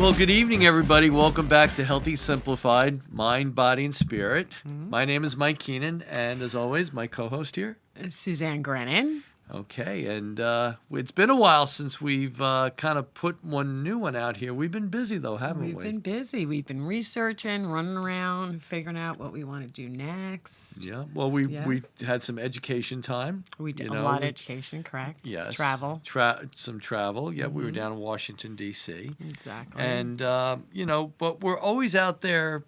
Well, good evening, everybody. Welcome back to Healthy Simplified, Mind, Body, and Spirit. My name is Mike Keenan, and as always, my co-host here, Suzanne Grennan. Okay, and it's been a while since we've kind of put one new one out here. We've been busy, though, haven't we? We've been busy. We've been researching, running around, figuring out what we want to do next. Yeah, well, we had some education time. We did a lot of education, correct? Yes. Travel. Some travel. Yeah, we were down in Washington, D.C. Exactly. And, but we're always out there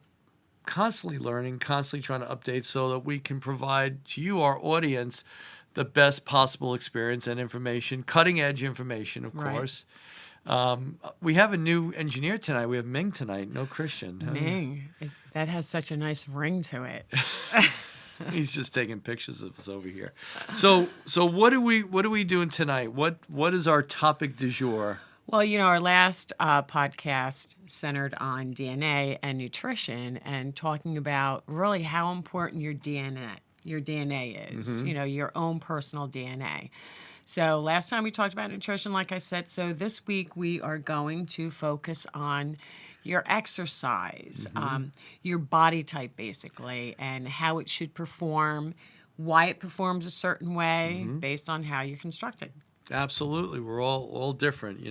constantly learning, constantly trying to update so that we can provide to you, our audience, the best possible experience and information, cutting-edge information, of course. We have a new engineer tonight. We have Ming tonight, no Christian. Ming. That has such a nice ring to it. He's just taking pictures of us over here. So what are we doing tonight? What is our topic du jour? Well, our last podcast centered on DNA and nutrition and talking about really how important your DNA is, your own personal DNA. So last time we talked about nutrition, like I said. So this week we are going to focus on your exercise, your body type, basically, and how it should perform, why it performs a certain way based on how you're constructed. Absolutely. We're all different.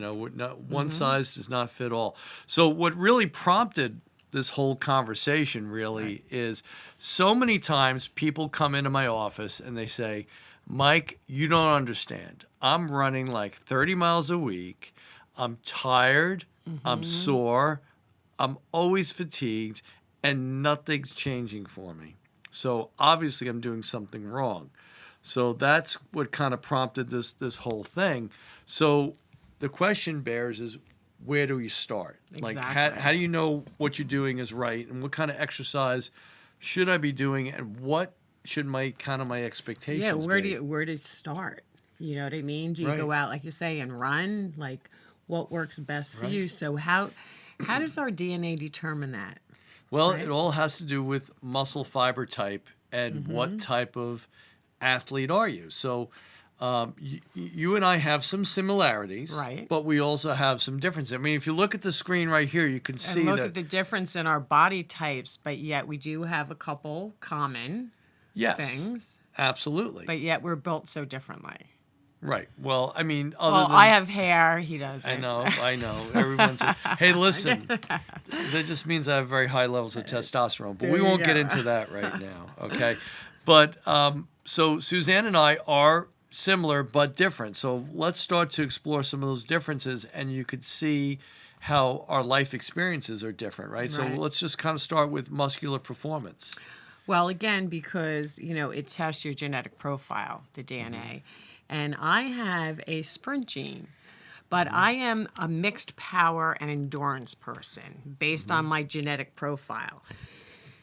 One size does not fit all. So what really prompted this whole conversation really is so many times people come into my office and they say, Mike, you don't understand. I'm running like 30 miles a week. I'm tired. I'm sore. I'm always fatigued and nothing's changing for me. So obviously I'm doing something wrong. So that's what kind of prompted this whole thing. So the question bears is, where do you start? Exactly. Like, how do you know what you're doing is right, and what kind of exercise should I be doing, and what should my expectations be? Yeah, where do you start? You know what I mean? Do you go out, like you say, and run? Like, what works best for you? So how does our DNA determine that? Well, it all has to do with muscle fiber type and what type of athlete are you. So you and I have some similarities, right? But we also have some differences. I mean, if you look at the screen right here, you can see look at the difference in our body types, but yet we do have a couple common things. Absolutely. But yet we're built so differently. Right. Well, I mean, I have hair. He doesn't. I know. Everyone's. Hey, listen. That just means I have very high levels of testosterone, but we won't get into that right now. Okay. But so Suzanne and I are similar but different. So let's start to explore some of those differences, and you could see how our life experiences are different, right? So let's just kind of start with muscular performance. Well, again, because, it tests your genetic profile, the DNA. And I have a sprint gene, but I am a mixed power and endurance person based on my genetic profile.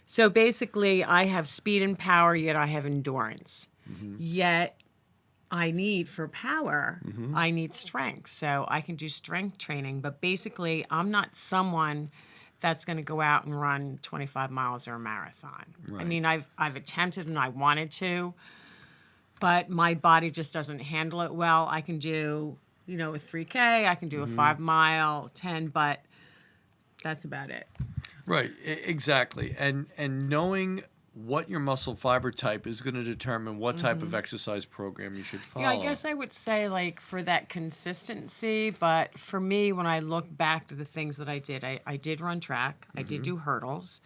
So basically, I have speed and power, yet I have endurance. Yet I need, for power, I need strength. So I can do strength training, but basically, I'm not someone that's going to go out and run 25 miles or a marathon. Right. I mean, I've attempted and I wanted to, but my body just doesn't handle it well. I can do, a 3K, I can do a 5 mile, 10, but that's about it. Right, exactly. And knowing what your muscle fiber type is going to determine what type of exercise program you should follow. Yeah, I guess I would say like for that consistency, but for me, when I look back to the things that I did run track, I did do hurdles,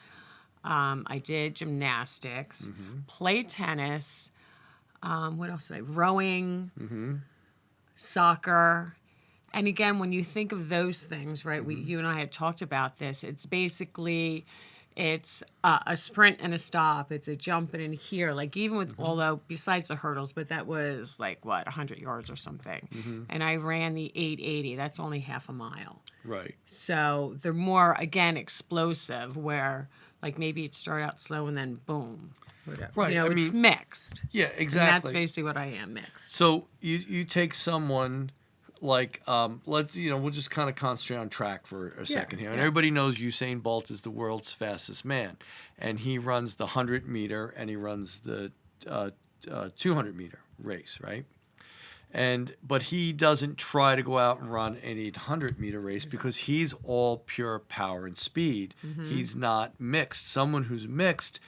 I did gymnastics, play tennis, what else did I? Rowing, soccer. And again, when you think of those things, right, you and I had talked about this, it's basically, it's a sprint and a stop. It's a jump and in here. Like even with, although besides the hurdles, but that was like, 100 yards or something. And I ran the 880. That's only half a mile. Right. So they're more, again, explosive where like maybe it started out slow and then boom. Whatever. Right. It's mixed. Yeah, exactly. And that's basically what I am, mixed. So you take someone like, we'll just kind of concentrate on track for a second here. And everybody knows Usain Bolt is the world's fastest man. And he runs the 100-meter and he runs the 200-meter race, right? But he doesn't try to go out and run an 800-meter race because he's all pure power and speed. He's not mixed. Someone who's mixed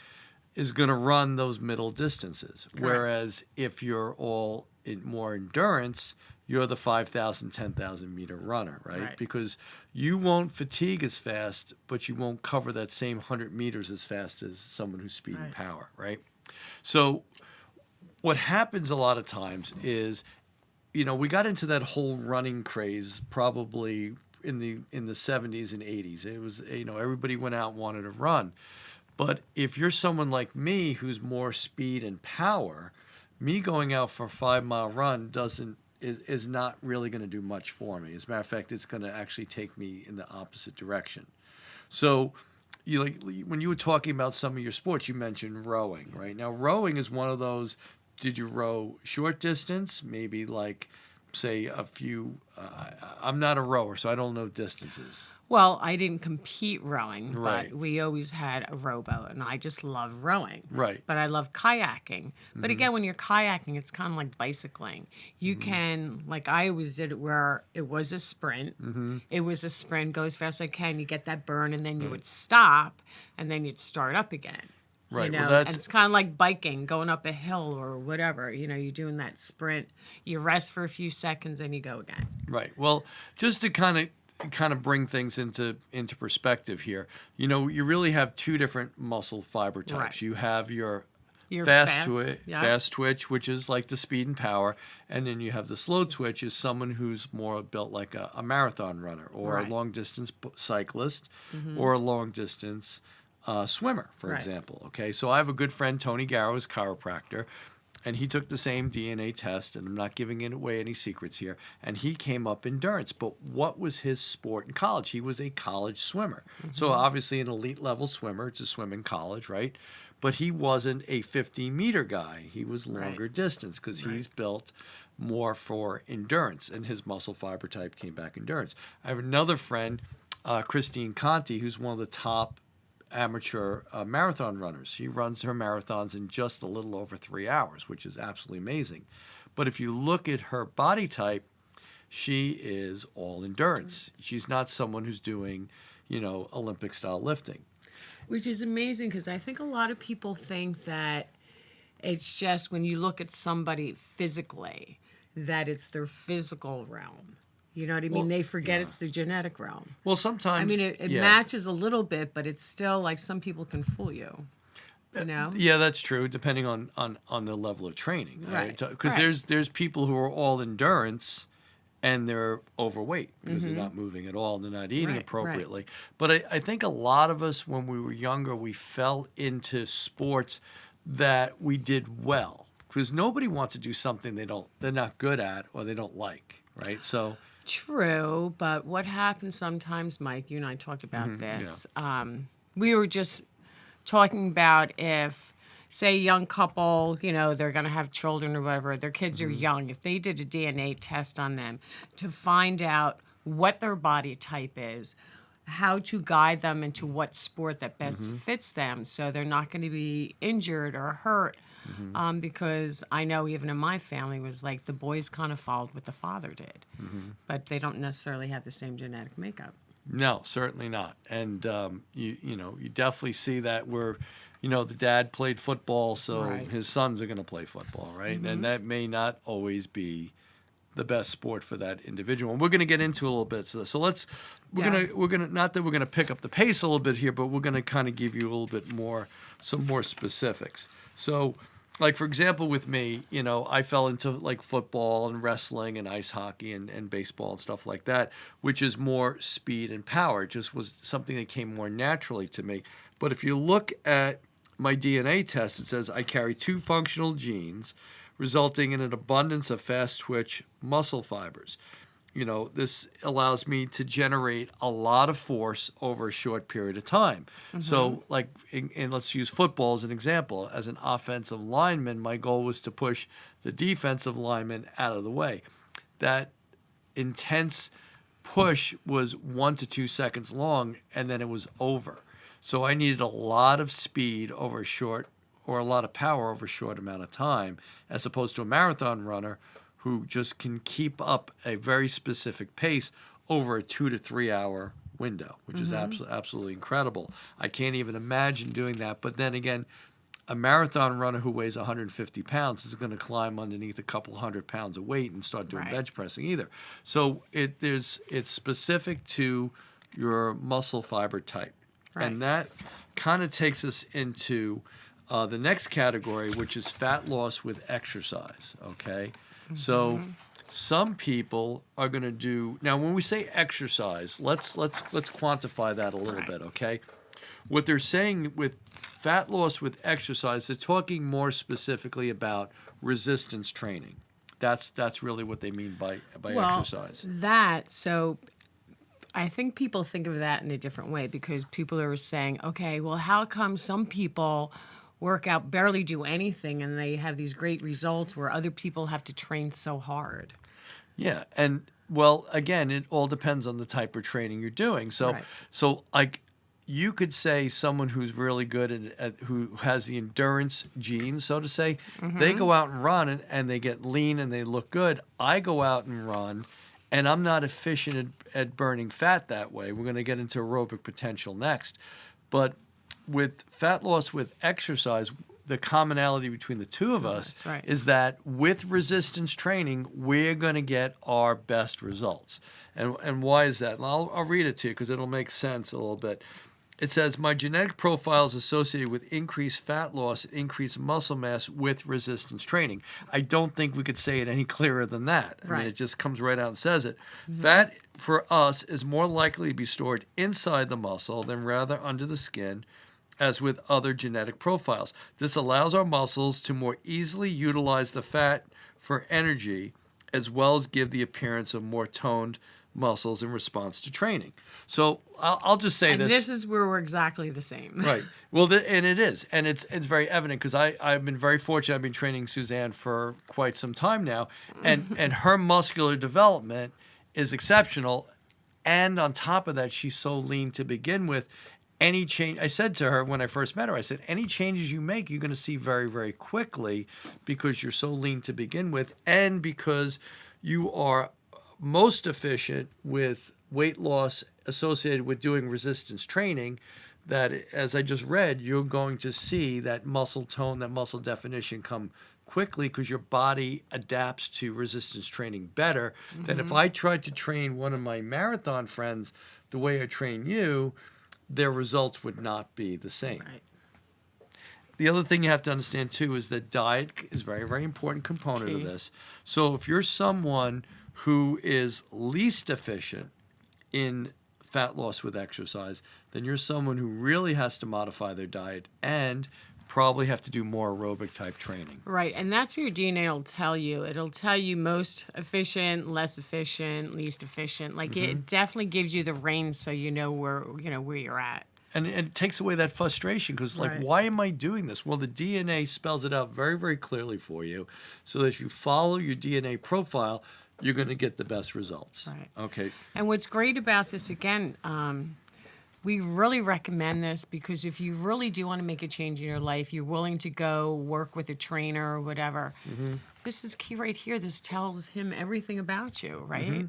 is going to run those middle distances. Correct. Whereas if you're all in more endurance, you're the 5,000, 10,000 meter runner, right? Because you won't fatigue as fast, but you won't cover that same 100 meters as fast as someone who's speed and power, right? So what happens a lot of times is, we got into that whole running craze probably in the 70s and 80s. It was, everybody went out and wanted to run. But if you're someone like me who's more speed and power, me going out for a 5-mile run is not really going to do much for me. As a matter of fact, it's going to actually take me in the opposite direction. So when you were talking about some of your sports, you mentioned rowing, right? Now, rowing is one of those, did you row short distance? Maybe like, say, a few, I'm not a rower, so I don't know distances. Well, I didn't compete rowing, Right. but we always had a rowboat, and I just love rowing. Right. But I love kayaking. But again, when you're kayaking, it's kind of like bicycling. You can, like I always did it where it was a sprint. It was a sprint, go as fast as I can, you get that burn, and then you would stop, and then you'd start up again. Right. You know, Well, and it's kind of like biking, going up a hill or whatever. You're doing that sprint. You rest for a few seconds and you go again. Right. Well, just to kind of bring things into perspective here, you really have two different muscle fiber types. Right. You have your Fast twitch, which is like the speed and power, and then you have the slow twitch, is someone who's more built like a marathon runner or a long distance cyclist or a long distance swimmer, for example. Okay, so I have a good friend, Tony Garrow, is a chiropractor, and he took the same DNA test, and I'm not giving away any secrets here, and he came up endurance. But what was his sport in college? He was a college swimmer. So obviously an elite level swimmer to swim in college, right? But he wasn't a 50-meter guy. He was longer distance because he's built more for endurance, and his muscle fiber type came back endurance. I have another friend, Christine Conti, who's one of the top amateur marathon runners. She runs her marathons in just a little over 3 hours, which is absolutely amazing. But if you look at her body type, she is all endurance. She's not someone who's doing, Olympic style lifting. Which is amazing because I think a lot of people think that it's just when you look at somebody physically, that it's their physical realm. You know what I mean? Well, they forget it's the genetic realm. Well, sometimes... I mean, it matches a little bit, but it's still like some people can fool you. Yeah, that's true, depending on the level of training. Right. Because there's people who are all endurance and they're overweight because they're not moving at all and they're not eating appropriately. But I think a lot of us, when we were younger, we fell into sports that we did well. Because nobody wants to do something they're not good at or they don't like, right? So... True, but what happens sometimes, Mike, you and I talked about this. We were just talking about if, say, a young couple, they're going to have children or whatever, their kids are young, if they did a DNA test on them to find out what their body type is, how to guide them into what sport that best fits them so they're not going to be injured or hurt. Because I know even in my family was like the boys kind of followed what the father did, but they don't necessarily have the same genetic makeup. No, certainly not. And you definitely see that where, the dad played football, so his sons are going to play football, right? And that may not always be the best sport for that individual. And we're going to get into a little bit. So we're gonna not that we're gonna pick up the pace a little bit here, but we're going to kind of give you a little bit more, some more specifics. So, like, for example, with me, I fell into like football and wrestling and ice hockey and baseball and stuff like that, which is more speed and power. It just was something that came more naturally to me. But if you look at my DNA test, it says I carry 2 functional genes, resulting in an abundance of fast twitch muscle fibers. This allows me to generate a lot of force over a short period of time. So, like, and let's use football as an example. As an offensive lineman, my goal was to push the defensive lineman out of the way. That intense push was 1 to 2 seconds long, and then it was over. So I needed a lot of speed over a short, or a lot of power over a short amount of time, as opposed to a marathon runner who just can keep up a very specific pace over a 2 to 3 hour window, which is absolutely incredible. I can't even imagine doing that. But then again, a marathon runner who weighs 150 pounds is going to climb underneath a couple 100 pounds of weight and start doing Right. bench pressing either. So it's specific to your muscle fiber type. Right. And that kind of takes us into the next category, which is fat loss with exercise. Okay. So some people are going to do, now when we say exercise, let's quantify that a little Right. bit. Okay. What they're saying with fat loss with exercise, they're talking more specifically about resistance training. That's really what they mean by exercise. So I think people think of that in a different way because people are saying, okay, well, how come some people work out, barely do anything, and they have these great results where other people have to train so hard? Yeah, and well, again, it all depends on the type of training you're doing. So, Right. so like you could say someone who's really good at who has the endurance gene, so to say, they go out and run and they get lean and they look good. I go out and run, and I'm not efficient at burning fat that way. We're going to get into aerobic potential next, but with fat loss with exercise, the commonality between the two of us That's right. is that with resistance training, we're going to get our best results. And why is that? And I'll read it to you because it'll make sense a little bit. It says, my genetic profile is associated with increased fat loss and increased muscle mass with resistance training. I don't think we could say it any clearer than that. I mean, Right. it just comes right out and says it. Fat for us is more likely to be stored inside the muscle than rather under the skin, as with other genetic profiles. This allows our muscles to more easily utilize the fat for energy, as well as give the appearance of more toned muscles in response to training. So I'll just say And this. this is where we're exactly the same. Right. Well, and it is. And it's very evident because I've been very fortunate. I've been training Suzanne for quite some time now. And her muscular development is exceptional. And on top of that, she's so lean to begin with. Any change, I said to her when I first met her, I said, any changes you make, you're going to see very, very quickly because you're so lean to begin with and because you are most efficient with weight loss associated with doing resistance training, that as I just read, you're going to see that muscle tone, that muscle definition come quickly because your body adapts to resistance training better than if I tried to train one of my marathon friends the way I train you, their results would not be the same. Right. The other thing you have to understand too is that diet is a very, very important component of Key. this. So if you're someone who is least efficient in fat loss with exercise, then you're someone who really has to modify their diet and probably have to do more aerobic type training. Right, and that's what your DNA will tell you. It'll tell you most efficient, less efficient, least efficient. Like it definitely gives you the range so you know where you're at. And it takes away that frustration because, like, Right. why am I doing this? Well, the DNA spells it out very, very clearly for you so that if you follow your DNA profile, you're going to get the best results. Right. Okay. And what's great about this, again, we really recommend this because if you really do want to make a change in your life, you're willing to go work with a trainer or whatever, this is key right here. This tells him everything about you, right?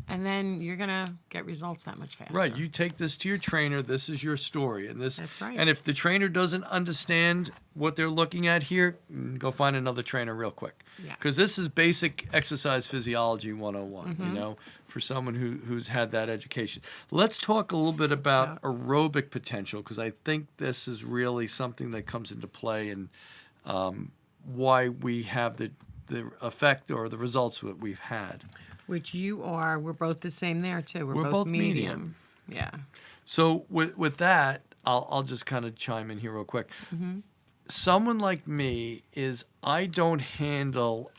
And then you're going to get results that much faster. Right. You take this to your trainer. This is your story. That's right. And if the trainer doesn't understand what they're looking at here, go find another trainer real quick. Yeah. Because this is basic exercise physiology 101, you know, for someone who's had that education. Let's talk a little bit about aerobic potential because I think this is really something that comes into play and why we have the effect or the results that we've had. Which you are. We're both the same there, too. We're both medium. Yeah. So with that, I'll just kind of chime in here real quick. Someone like me I don't handle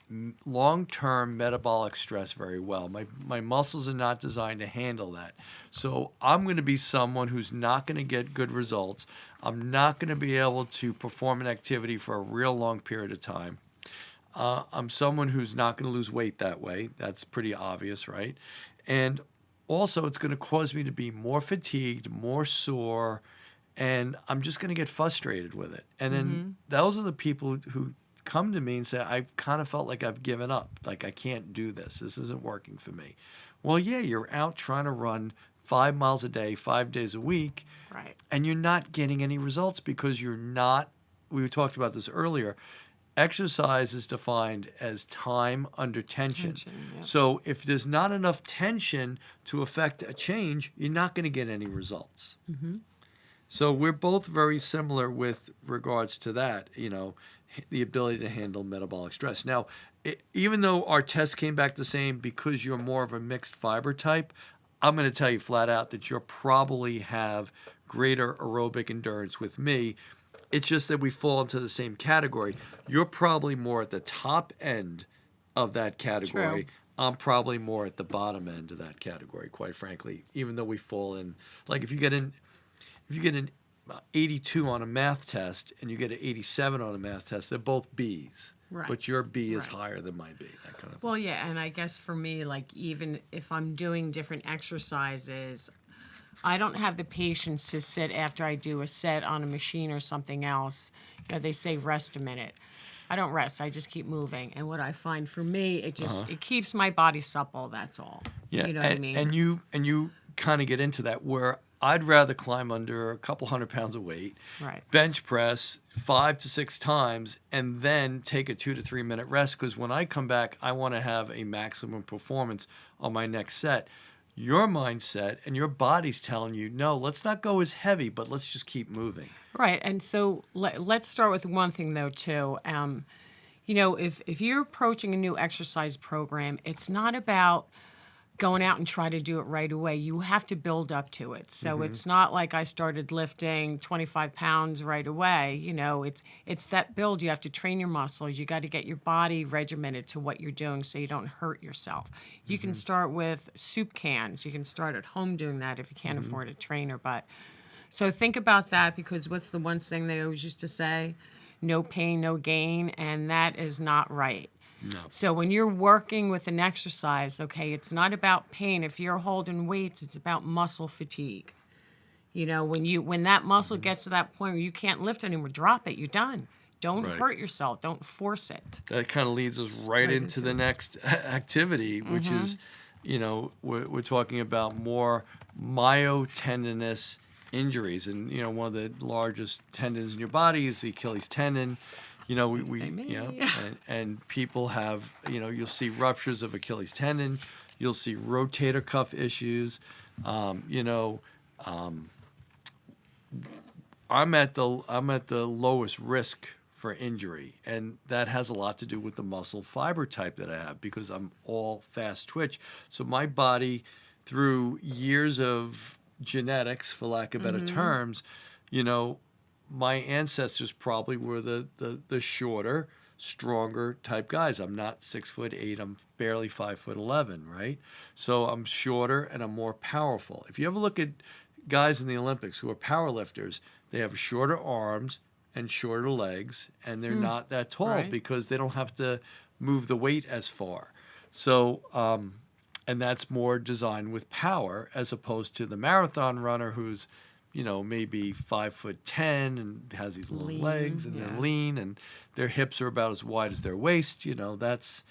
long-term metabolic stress very well. My muscles are not designed to handle that. So I'm going to be someone who's not going to get good results. I'm not going to be able to perform an activity for a real long period of time. I'm someone who's not going to lose weight that way. That's pretty obvious, right? And also, it's going to cause me to be more fatigued, more sore, and I'm just going to get frustrated with it. And then those are the people who come to me and say, I kind of felt like I've given up. Like, I can't do this. This isn't working for me. Well, yeah, you're out trying to run 5 miles a day, 5 days a week, Right. and you're not getting any results because you're not, we talked about this earlier, exercise is defined as time under tension. Yep. So if there's not enough tension to affect a change, you're not going to get any results. So we're both very similar with regards to that, the ability to handle metabolic stress. Now, even though our test came back the same because you're more of a mixed fiber type, I'm going to tell you flat out that you'll probably have greater aerobic endurance with me. It's just that we fall into the same category. You're probably more at the top end of that category. True. I'm probably more at the bottom end of that category, quite frankly, even though we fall in. Like if you get an 82 on a math test and you get an 87 on a math test, they're both B's. Right. But your B is Right. higher than my B, that kind of thing. Well, yeah, and I guess for me, like even if I'm doing different exercises, I don't have the patience to sit after I do a set on a machine or something else. They say rest a minute. I don't rest. I just keep moving. And what I find for me, it just it keeps my body supple. That's all. Yeah, You know what I mean? And you kind of get into that where I'd rather climb under a couple 100 pounds of weight, Right. bench press 5 to 6 times, and then take a 2 to 3 minute rest. Because when I come back, I want to have a maximum performance on my next set. Your mindset and your body's telling you, no, let's not go as heavy, but let's just keep moving. Right. And so let's start with one thing, though, too. If you're approaching a new exercise program, it's not about going out and try to do it right away. You have to build up to it. So it's not like I started lifting 25 pounds right away. It's that build. You have to train your muscles. You got to get your body regimented to what you're doing so you don't hurt yourself. You can start with soup cans. You can start at home doing that if you can't afford a trainer. So think about that, because what's the one thing they always used to say? No pain, no gain. And that is not right. No. So when you're working with an exercise, okay, it's not about pain. If you're holding weights, it's about muscle fatigue. When that muscle gets to that point where you can't lift anymore, drop it. You're done. Don't Right. hurt yourself. Don't force it. That kind of leads us right into the next activity, which is, we're talking about more myotendinous injuries. And, one of the largest tendons in your body is the Achilles tendon. And people have, you'll see ruptures of Achilles tendon. You'll see rotator cuff issues. I'm at the lowest risk for injury, and that has a lot to do with the muscle fiber type that I have, because I'm all fast twitch. So my body, through years of genetics, for lack of better terms, my ancestors probably were the shorter, stronger type guys. I'm not 6'8". I'm barely 5'11", right? So I'm shorter and I'm more powerful. If you ever look at guys in the Olympics who are powerlifters, they have shorter arms and shorter legs, and they're not that tall Right. because they don't have to move the weight as far. So, and that's more designed with power, as opposed to the marathon runner who's, maybe 5'10" and has these little Lean, legs, and yeah. they're lean, and their hips are about as wide as their waist. That's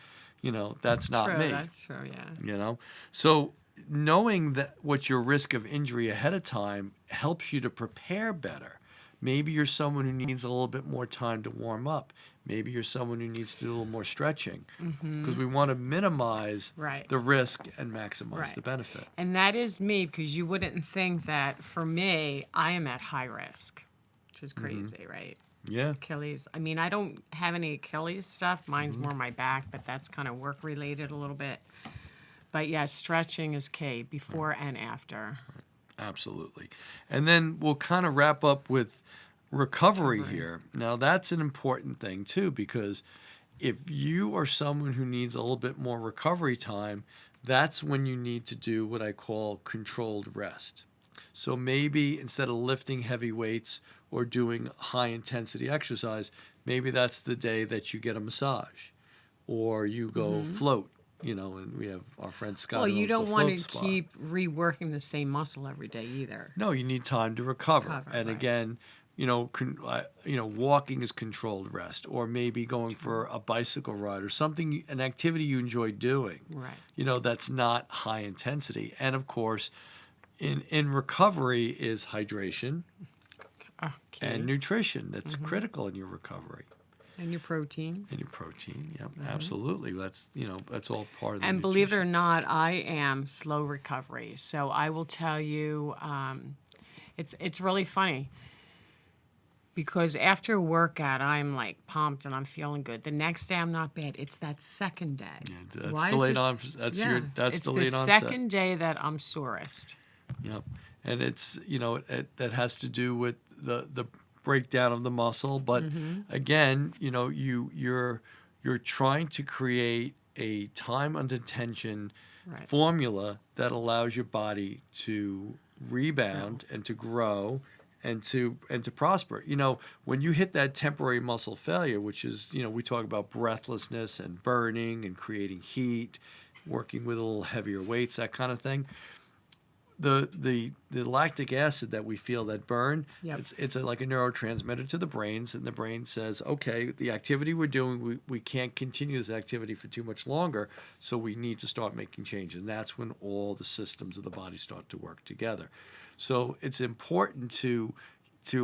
not True, me. That's true, yeah. So knowing that what your risk of injury ahead of time helps you to prepare better. Maybe you're someone who needs a little bit more time to warm up. Maybe you're someone who needs to do a little more stretching, because we want to minimize Right. the risk and maximize Right. the benefit. And that is me, because you wouldn't think that for me, I am at high risk, which is crazy, right? Yeah. Achilles. I mean, I don't have any Achilles stuff. Mine's more my back, but that's kind of work related a little bit. But yeah, stretching is key before and after. Absolutely. And then we'll kind of wrap up with recovery here. Now, that's an important thing too, because if you are someone who needs a little bit more recovery time, that's when you need to do what I call controlled rest. So maybe instead of lifting heavy weights or doing high intensity exercise, maybe that's the day that you get a massage or you go float. And we have our friend Scott. Well, who you owns the don't want float to spa. keep reworking the same muscle every day either. No, you need time to recover. And Right. again, walking is controlled rest, or maybe going for a bicycle ride or something, an activity you enjoy doing. Right. That's not high intensity. And of course, in recovery is hydration Okay. and nutrition. That's critical in your recovery. And your protein. And your protein, yeah, absolutely. That's all part of the And believe it or nutrition. not, I am slow recovery. So I will tell you, it's really funny because after a workout, I'm like pumped and I'm feeling good. The next day, I'm not bad. It's that second day. Yeah, that's Why is delayed it- on. That's Yeah, that's it's delayed the onset. second day that I'm sorest. Yep. And it's, that has to do with the breakdown of the muscle. But again, you're trying to create a time under tension Right. formula that allows your body to rebound and to grow and to prosper. When you hit that temporary muscle failure, which is, we talk about breathlessness and burning and creating heat, working with a little heavier weights, that kind of thing. The lactic acid that we feel that burn, Yep. it's like a neurotransmitter to the brains, and the brain says, okay, the activity we're doing, we can't continue this activity for too much longer, so we need to start making changes. And that's when all the systems of the body start to work together. So it's important to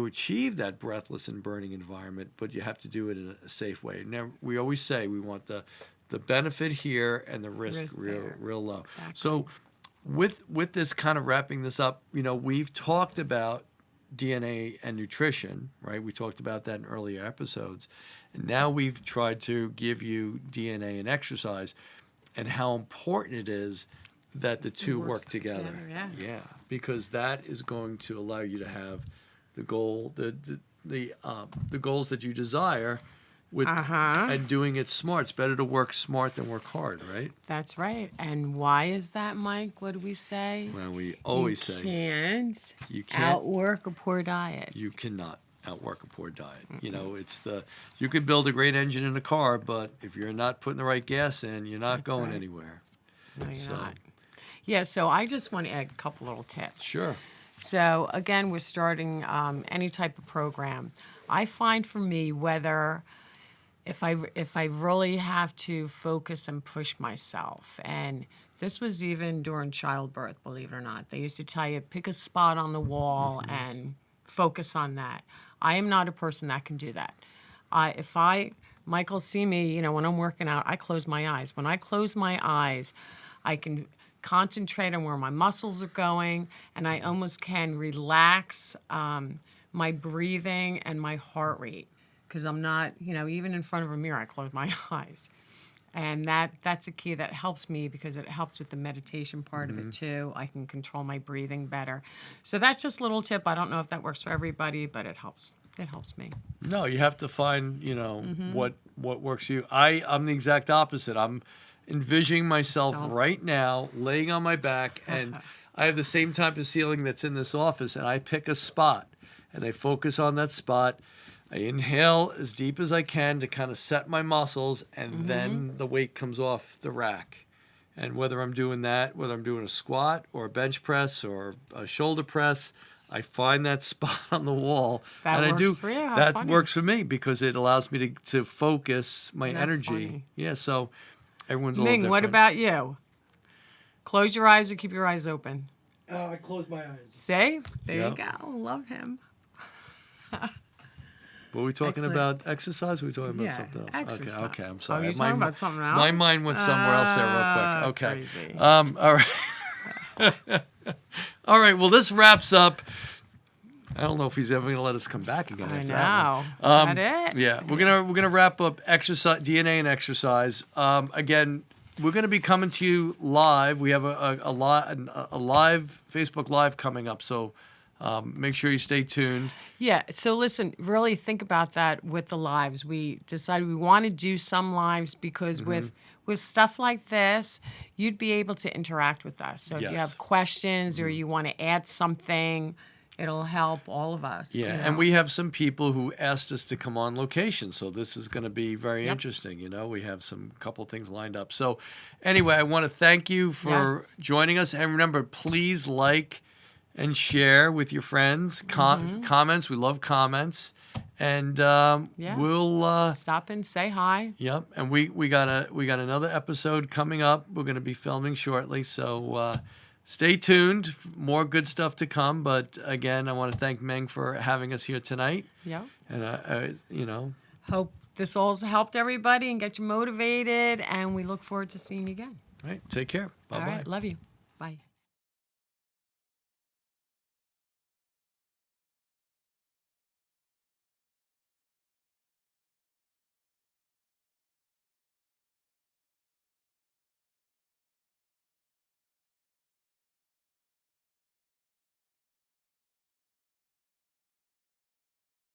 achieve that breathless and burning environment, but you have to do it in a safe way. Now, we always say we want the benefit here and the risk there. real low. Exactly. So with this, kind of wrapping this up, we've talked about DNA and nutrition, right? We talked about that in earlier episodes. And now we've tried to give you DNA and exercise and how important it is that the two works work together. yeah. Because that is going to allow you to have the goal, the goals that you desire with and doing it smart. It's better to work smart than work hard, right? That's right. And why is that, Mike? What do we say? Well, we always say You can't can't- outwork a poor diet. you cannot outwork a poor diet. You could build a great engine in a car, but if you're not putting the right gas in, you're not That's going right. anywhere. No, you're So- not. Yeah, so I just want to add a couple little tips. Sure. So again, we're starting any type of program. I find for me whether if I really have to focus and push myself, and this was even during childbirth, believe it or not. They used to tell you pick a spot on the wall and focus on that. I am not a person that can do that. Michael see me, when I'm working out, I close my eyes. When I close my eyes, I can concentrate on where my muscles are going, and I almost can relax my breathing and my heart rate because I'm not, even in front of a mirror, I close my eyes. And that's a key that helps me because it helps with the meditation part of it too. I can control my breathing better. So that's just a little tip. I don't know if that works for everybody, but it helps. It helps me. No, you have to find, what works for you. I'm the exact opposite. I'm envisioning myself right now laying on my back, and I have the same type of ceiling that's in this office, and I pick a spot and I focus on that spot. I inhale as deep as I can to kind of set my muscles, and then the weight comes off the rack. And whether I'm doing that, whether I'm doing a squat or a bench press or a shoulder press, I find that spot on the wall. That and works I do. for you? How That funny. works for me because it allows me to focus my That's energy. funny. Yeah, so everyone's a little Ming, different. what about you? Close your eyes or keep your eyes open? I close my eyes. See? There Yep. you go. Love him. Were we talking Excellent. about exercise? Or were we talking about Yeah, something else? exercise. Okay, I'm Oh, sorry. you're talking about something else? My mind went somewhere else there real quick. Okay. Crazy. All right. All right. Well, this wraps up. I don't know if he's ever going to let us come back again. I after know. that Is that it? Yeah, we're gonna wrap up exercise, DNA and exercise. Again, we're gonna be coming to you live. We have a live Facebook Live coming up, so make sure you stay tuned. Yeah. So listen, really think about that with the lives. We decided we want to do some lives because with stuff like this, you'd be able to interact with us. So if you Yes. have questions or you want to add something, it'll help all of us. Yeah, you know. and we have some people who asked us to come on location, so this is going to be very Yep. interesting. We have some couple things lined up. So anyway, I want to thank you for Yes. joining us, and remember, please like and share with your friends. Comments, we love comments. And we'll stop and say hi. Yep, and we got another episode coming up. We're going to be filming shortly, so stay tuned. More good stuff to come. But again, I want to thank Meng for having us here tonight. Yeah. And hope this all's helped everybody and get you motivated. And we look forward to seeing you again. All right, take care. Bye bye. All right, love you. Bye.